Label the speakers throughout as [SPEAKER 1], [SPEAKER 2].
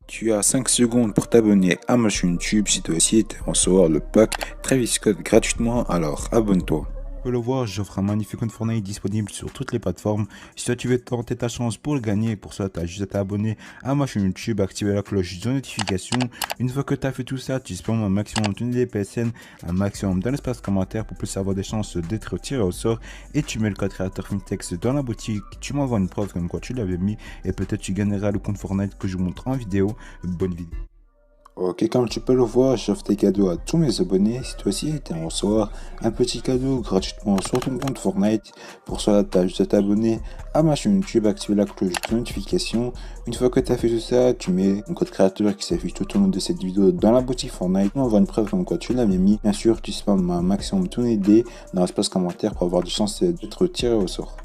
[SPEAKER 1] Tu as 5 secondes pour t'abonner à ma chaîne YouTube si toi aussi tu veux recevoir le pack Travis Scott gratuitement, alors abonne-toi. Tu peux le voir, j'offre un magnifique compte Fortnite disponible sur toutes les plateformes. Si toi tu veux tenter ta chance pour le gagner, pour ça tu as juste à t'abonner à ma chaîne YouTube, activer la cloche de notification. Une fois que tu as fait tout ça, tu spams un maximum de des PSN, un maximum dans l'espace commentaire pour plus avoir des chances d'être tiré au sort. Et tu mets le code créateur Fintex dans la boutique, tu m'envoies une preuve comme quoi tu l'avais mis et peut-être tu gagneras le compte Fortnite que je vous montre en vidéo. Bonne vidéo. Ok, comme tu peux le voir, j'offre des cadeaux à tous mes abonnés. Si toi aussi tu aimerais recevoir un petit cadeau gratuitement sur ton compte Fortnite, pour cela tu as juste à t'abonner à ma chaîne YouTube, activer la cloche de notification. Une fois que tu as fait tout ça, tu mets un code créateur qui s'affiche tout au long de cette vidéo dans la boutique Fortnite. On voit une preuve comme quoi tu l'avais mis. Bien sûr, tu spams un maximum ton idée dans l'espace commentaire pour avoir des chances d'être tiré au sort.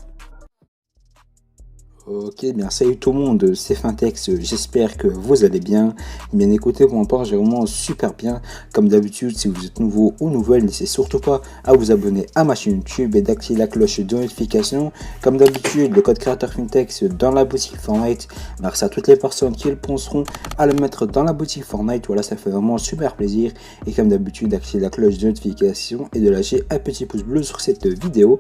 [SPEAKER 2] Ok, bien salut tout le monde, c'est Fintex, j'espère que vous allez bien. Bien écoutez, pour ma part, j'ai vraiment super bien. Comme d'habitude, si vous êtes nouveau ou nouvelle, n'hésitez surtout pas à vous abonner à ma chaîne YouTube et d'activer la cloche de notification. Comme d'habitude, le code créateur Fintex dans la boutique Fortnite. Merci à toutes les personnes qui le penseront à le mettre dans la boutique Fortnite. Voilà, ça fait vraiment super plaisir. Et comme d'habitude, d'activer la cloche de notification et de lâcher un petit pouce bleu sur cette vidéo.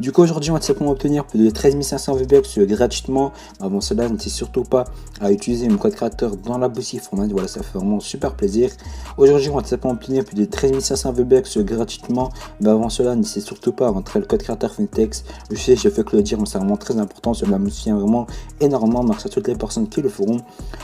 [SPEAKER 2] Du coup, aujourd'hui, on va simplement obtenir plus de 13 500 V-Bucks gratuitement. Avant cela, n'hésitez surtout pas à utiliser mon code créateur dans la boutique Fortnite. Voilà, ça fait vraiment super plaisir. Aujourd'hui, on va simplement obtenir plus de 13 500 V-Bucks gratuitement. Mais avant cela, n'hésitez surtout pas à rentrer le code créateur Fintex. Je sais, je fais que le dire, mais c'est vraiment très important. Cela me soutient vraiment énormément. Merci à toutes les personnes qui le feront.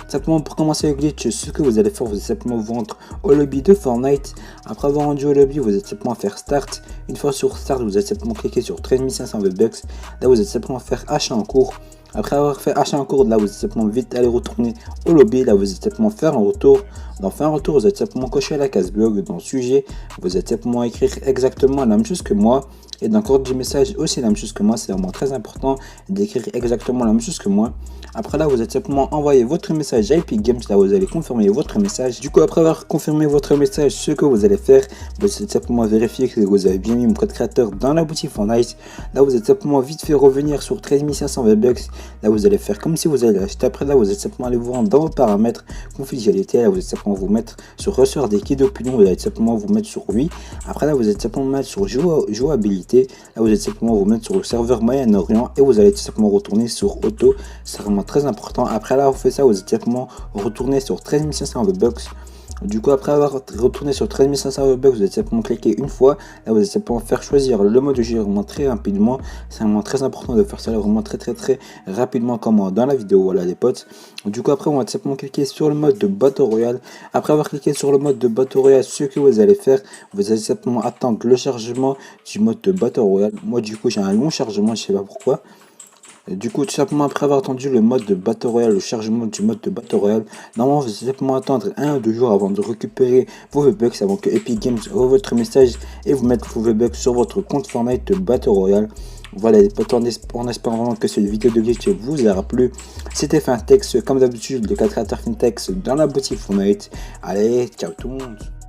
[SPEAKER 2] Simplement, pour commencer le glitch, ce que vous allez faire, vous allez simplement vous rendre au lobby de Fortnite. Après avoir rendu au lobby, vous allez simplement faire Start. Une fois sur Start, vous allez simplement cliquer sur 13 500 V-Bucks. Là, vous allez simplement faire achat en cours. Après avoir fait achat en cours, là, vous allez simplement vite aller retourner au lobby. Là, vous allez simplement faire un retour. Dans faire un retour, vous allez simplement cocher la case blog. Dans sujet, vous allez simplement écrire exactement la même chose que moi. Et dans le corps du message, aussi la même chose que moi. C'est vraiment très important d'écrire exactement la même chose que moi. Après là, vous allez simplement envoyer votre message à Epic Games. Là, vous allez confirmer votre message. Du coup, après avoir confirmé votre message, ce que vous allez faire, vous allez simplement vérifier que vous avez bien mis mon code créateur dans la boutique Fortnite. Là, vous allez simplement vite fait revenir sur 13 500 V-Bucks. Là, vous allez faire comme si vous allez l'acheter. Après là, vous allez simplement aller vous rendre dans vos paramètres confidentialité. Là, vous allez simplement vous mettre sur ressort des kits d'opinion. Vous allez simplement vous mettre sur oui. Après là, vous allez simplement mettre sur jouabilité. Là, vous allez simplement vous mettre sur le serveur Moyen-Orient et vous allez tout simplement retourner sur auto. C'est vraiment très important. Après là, vous faites ça, vous allez simplement retourner sur 13 500 V-Bucks. Du coup, après avoir retourné sur 13 500 V-Bucks, vous allez simplement cliquer une fois. Là, vous allez simplement faire choisir le mode de jeu vraiment très rapidement. C'est vraiment très important de faire ça vraiment très rapidement comme dans la vidéo. Voilà les potes. Du coup, après, on va simplement cliquer sur le mode de Battle Royale. Après avoir cliqué sur le mode de Battle Royale, ce que vous allez faire, vous allez simplement attendre le chargement du mode de Battle Royale. Moi, du coup, j'ai un long chargement, je sais pas pourquoi. Du coup, tout simplement après avoir attendu le mode de Battle Royale, le chargement du mode de Battle Royale, normalement vous allez simplement attendre 1 ou 2 jours avant de récupérer vos V-Bucks, avant que Epic Games voit votre message et vous mette vos V-Bucks sur votre compte Fortnite de Battle Royale. Voilà les potes, en espérant vraiment que cette vidéo de glitch vous aura plu. C'était Fintex, comme d'habitude, le 4 créateur Fintex dans la boutique Fortnite. Allez, ciao tout le monde.